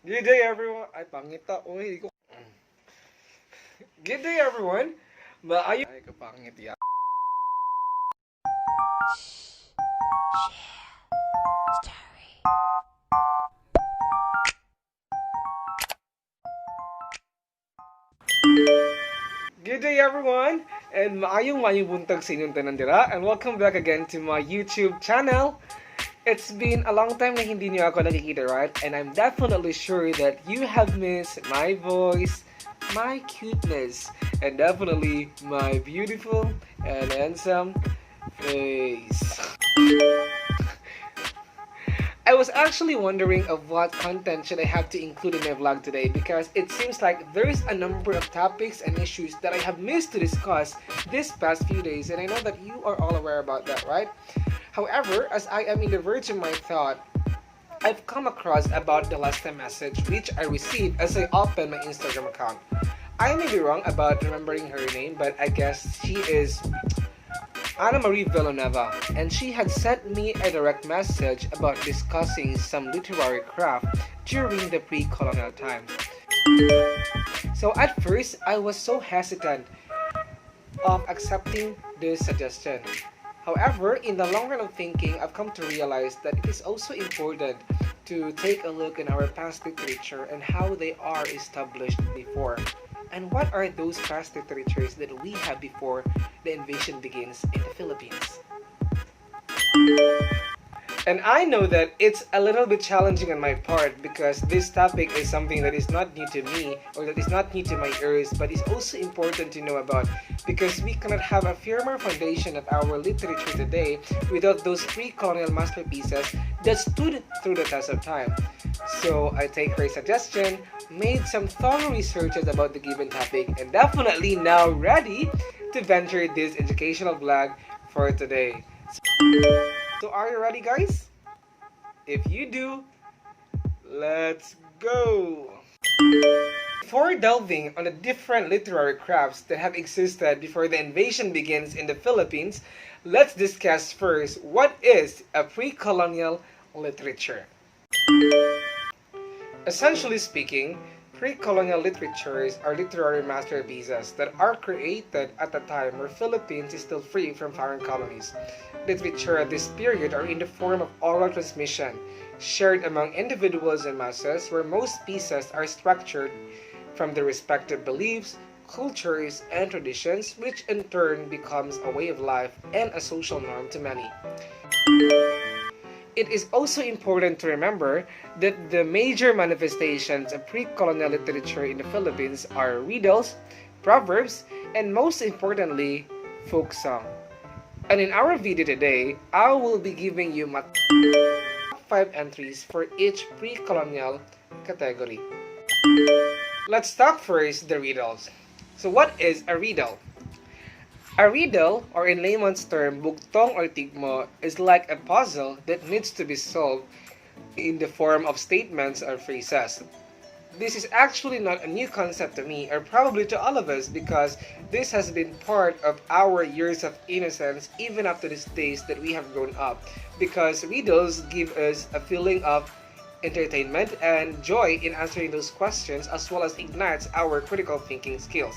Good day everyone. Ay, pangita. Uy, ko. Good day everyone. Maayo. Ay, kapangit ya. Good day everyone. And maayong buntag sa inyong tanan dira. And welcome back again to my YouTube channel. It's been a long time na hindi niyo ako nakikita, right? And I'm definitely sure that you have missed my voice, my cuteness, and definitely my beautiful and handsome face. I was actually wondering of what content should I have to include in my vlog today because it seems like there's a number of topics and issues that I have missed to discuss this past few days, and I know that you are all aware about that, right? However, as I am in the verge of my thought, I've come across about the last time message which I received as I opened my Instagram account. I may be wrong about remembering her name, but I guess she is Ana Marie Villanueva, and she had sent me a direct message about discussing some literary craft during the pre-colonial times. So at first, I was so hesitant of accepting this suggestion. However, in the long run of thinking, I've come to realize that it is also important to take a look in our past literature and how they are established before. And what are those past literatures that we have before the invasion begins in the Philippines? And I know that it's a little bit challenging on my part because this topic is something that is not new to me or that is not new to my ears, but is also important to know about because we cannot have a firmer foundation of our literature today without those pre-colonial masterpieces that stood through the test of time. So I take her suggestion, made some thorough researches about the given topic, and definitely now ready to venture this educational vlog for today. So are you ready, guys? If you do, let's go! Before delving on the different literary crafts that have existed before the invasion begins in the Philippines, let's discuss first what is a pre-colonial literature. Essentially speaking, pre-colonial literatures are literary masterpieces that are created at a time where Philippines is still free from foreign colonies. Literature at this period are in the form of oral transmission, shared among individuals and masses, where most pieces are structured from their respective beliefs, cultures, and traditions, which in turn becomes a way of life and a social norm to many. It is also important to remember that the major manifestations of pre-colonial literature in the Philippines are riddles, proverbs, and most importantly, folk song. And in our video today, I will be giving you my top 5 entries for each pre-colonial category. Let's talk first the riddles. So what is a riddle? A riddle, or in layman's term, bugtong or tigmo, is like a puzzle that needs to be solved in the form of statements or phrases. This is actually not a new concept to me, or probably to all of us, because this has been part of our years of innocence even up to these days that we have grown up, because riddles give us a feeling of entertainment and joy in answering those questions, as well as ignites our critical thinking skills.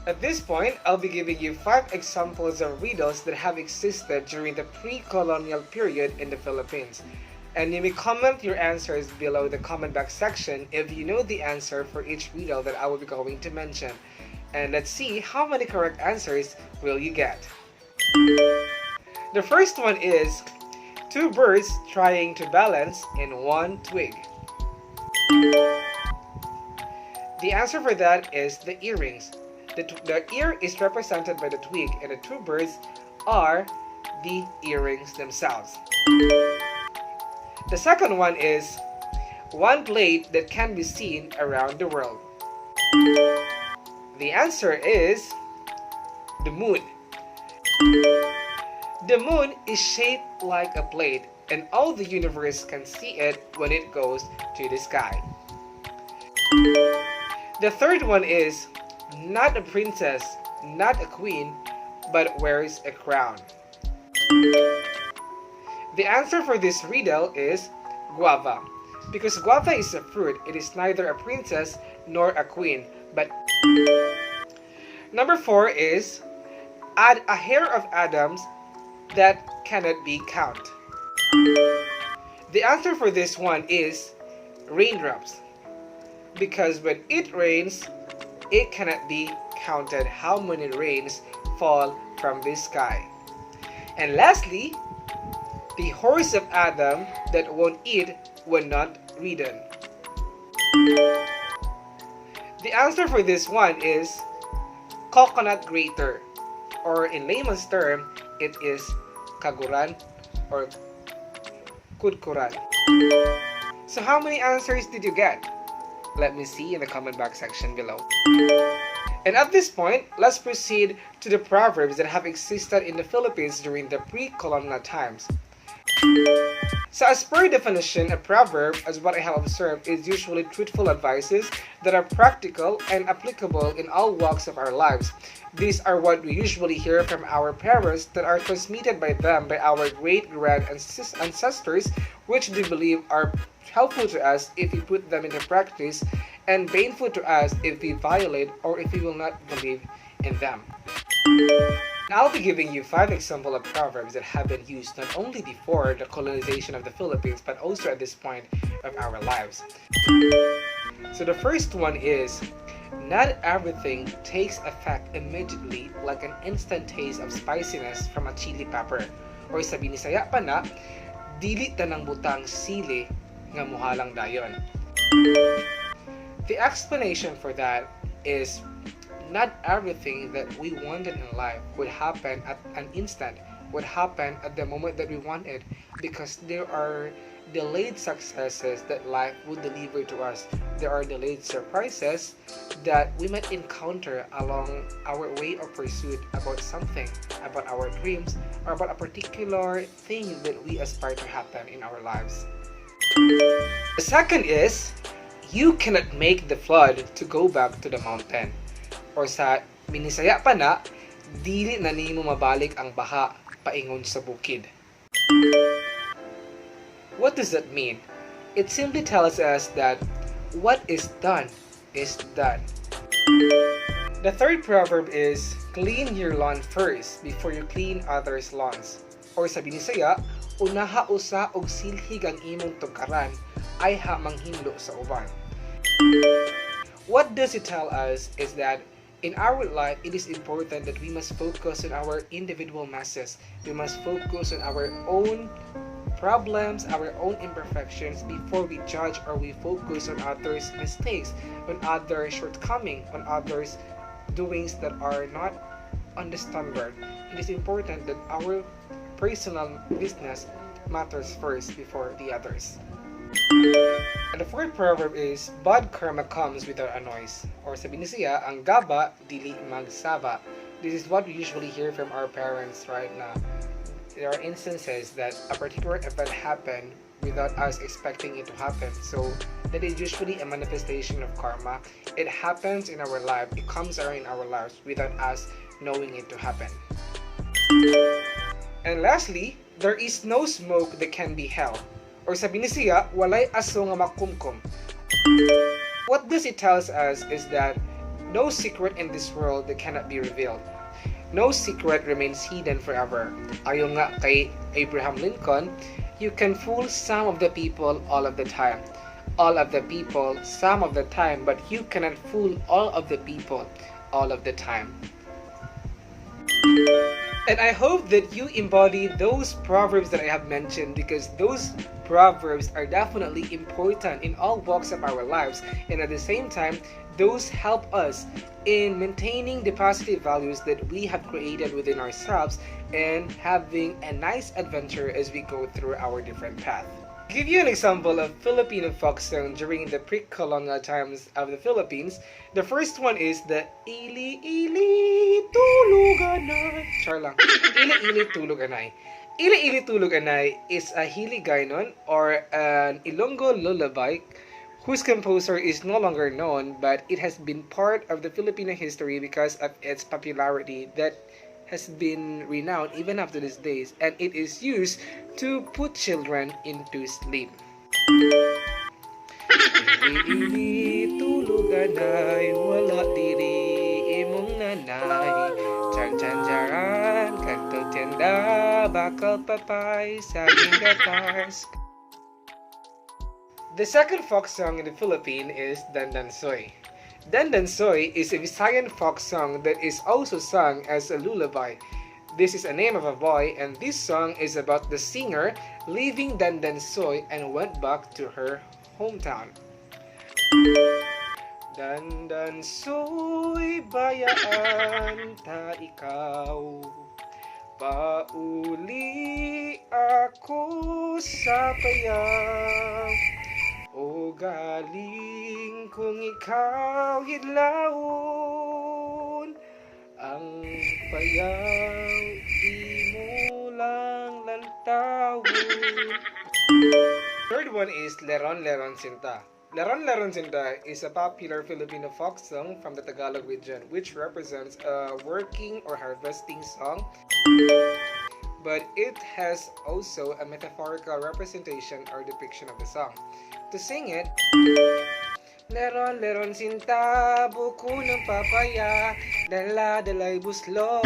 At this point, I'll be giving you 5 examples of riddles that have existed during the pre-colonial period in the Philippines. And you may comment your answers below the comment box section if you know the answer for each riddle that I will be going to mention. And let's see how many correct answers will you get. The first one is 2 birds trying to balance in one twig. The answer for that is the earrings. The ear is represented by the twig, and the 2 birds are the earrings themselves. The second one is 1 plate that can be seen around the world. The answer is the moon. The moon is shaped like a plate, and all the universe can see it when it goes to the sky. The third one is not a princess, not a queen, but wears a crown. The answer for this riddle is guava. Because guava is a fruit, it is neither a princess nor a queen, but number 4 is add a hair of Adam's that cannot be counted. The answer for this one is raindrops. Because when it rains, it cannot be counted how many rains fall from the sky. And lastly, the horse of Adam that won't eat when not ridden. The answer for this one is coconut grater, or in layman's term, it is kaguran or kudkuran. So how many answers did you get? Let me see in the comment box section below. And at this point, let's proceed to the proverbs that have existed in the Philippines during the pre-colonial times. So as per definition, a proverb, as what I have observed, is usually truthful advices that are practical and applicable in all walks of our lives. These are what we usually hear from our parents that are transmitted by them by our great-grand ancestors, which they believe are helpful to us if we put them into practice and painful to us if we violate or if we will not believe in them. I'll be giving you 5 examples of proverbs that have been used not only before the colonization of the Philippines but also at this point of our lives. So the first one is, not everything takes effect immediately like an instant taste of spiciness from a chili pepper. Or sa Binisaya pa na, dili tanang butang sili nga muhalang dayon. The explanation for that is, not everything that we wanted in life would happen at an instant, would happen at the moment that we wanted, because there are delayed successes that life would deliver to us. There are delayed surprises that we might encounter along our way of pursuit about something, about our dreams, or about a particular thing that we aspire to happen in our lives. The second is, you cannot make the flood to go back to the mountain. Or sa Binisaya pa na, dili na nimo mabalik ang baha paingon sa bukid. What does that mean? It simply tells us that what is done is done. The third proverb is, clean your lawn first before you clean others' lawns. Or sa Binisaya, unaha usa og silhig ang imong tukaran ay ha manghinlo sa uban. What does it tell us is that in our life, it is important that we must focus on our individual messes. We must focus on our own problems, our own imperfections before we judge or we focus on others' mistakes, on others' shortcomings, on others' doings that are not on the standard. It is important that our personal business matters first before the others. And the fourth proverb is, bad karma comes without a noise. Or sa Binisaya, ang gaba dili magsaba. This is what we usually hear from our parents right now. There are instances that a particular event happened without us expecting it to happen. So that is usually a manifestation of karma. It happens in our life. It comes around in our lives without us knowing it to happen. And lastly, there is no smoke that can be held. Or sa Binisaya, walay aso nga makumkum. What this it tells us is that no secret in this world that cannot be revealed. No secret remains hidden forever. Ayon nga kay Abraham Lincoln, you can fool some of the people all of the time. All of the people some of the time, but you cannot fool all of the people all of the time. And I hope that you embody those proverbs that I have mentioned, because those proverbs are definitely important in all walks of our lives, and at the same time, those help us in maintaining the positive values that we have created within ourselves and having a nice adventure as we go through our different paths. To give you an example of Filipino folk song during the pre-colonial times of the Philippines, the first one is the Ili Ili Tulog Anay. Char lang. Ili Ili Tulog Anay. Ili Ili Tulog Anay is a Hiligaynon or an Ilonggo lullaby whose composer is no longer known, but it has been part of the Filipino history because of its popularity that has been renowned even up to these days, and it is used to put children into sleep. Ili tulugan ay wala diri imong nanay. Chan-chan-jaran, kanto tienda, bakal papay, saging gatas. The second folk song in the Philippines is Dandansoy. Dandansoy is a Visayan folk song that is also sung as a lullaby. This is a name of a boy, and this song is about the singer leaving Dandansoy and went back to her hometown. Dandansoy bayaan ta ikaw, pauli ako sa payaw. O galing kung ikaw hidlawon, ang payaw di mo lang lantawon. Third one is Leron Leron Sinta. Leron Leron Sinta is a popular Filipino folk song from the Tagalog region, which represents a working or harvesting song, but it has also a metaphorical representation or depiction of the song. To sing it, Leron Leron Sinta, buko ng papaya, dala-dalay buslos,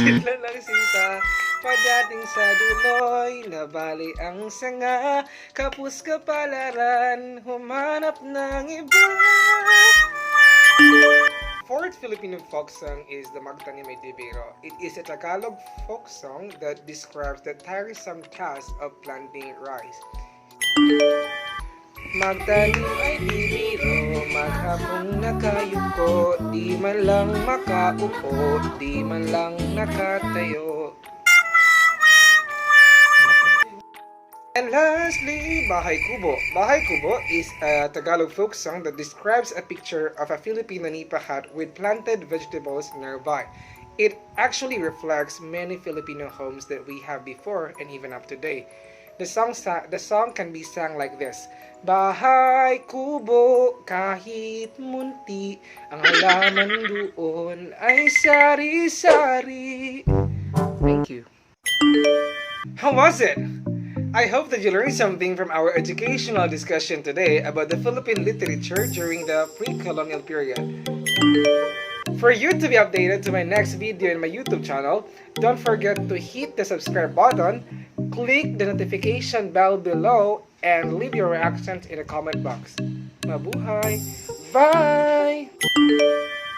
isla lang sinta, padating sa duloy, nabali ang sanga, kapus kapalaran, humanap ng iba. Fourth Filipino folk song is the Magtanim Ay Dibiro. It is a Tagalog folk song that describes the tiresome task of planting rice. Magtanim ay dibiro, maghapong nakayuko, di man lang makaupo, di man lang nakatayo. And lastly, Bahay Kubo. Bahay Kubo is a Tagalog folk song that describes a picture of a Filipino nipa hut with planted vegetables nearby. It actually reflects many Filipino homes that we have before and even up to date. The song can be sung like this: Bahay kubo, kahit munti, ang halaman doon ay sari-sari. Thank you. How was it? I hope that you learned something from our educational discussion today about the Philippine literature during the pre-colonial period. For you to be updated to my next video in my YouTube channel, don't forget to hit the subscribe button, click the notification bell below, and leave your reactions in the comment box. Mabuhay! Bye!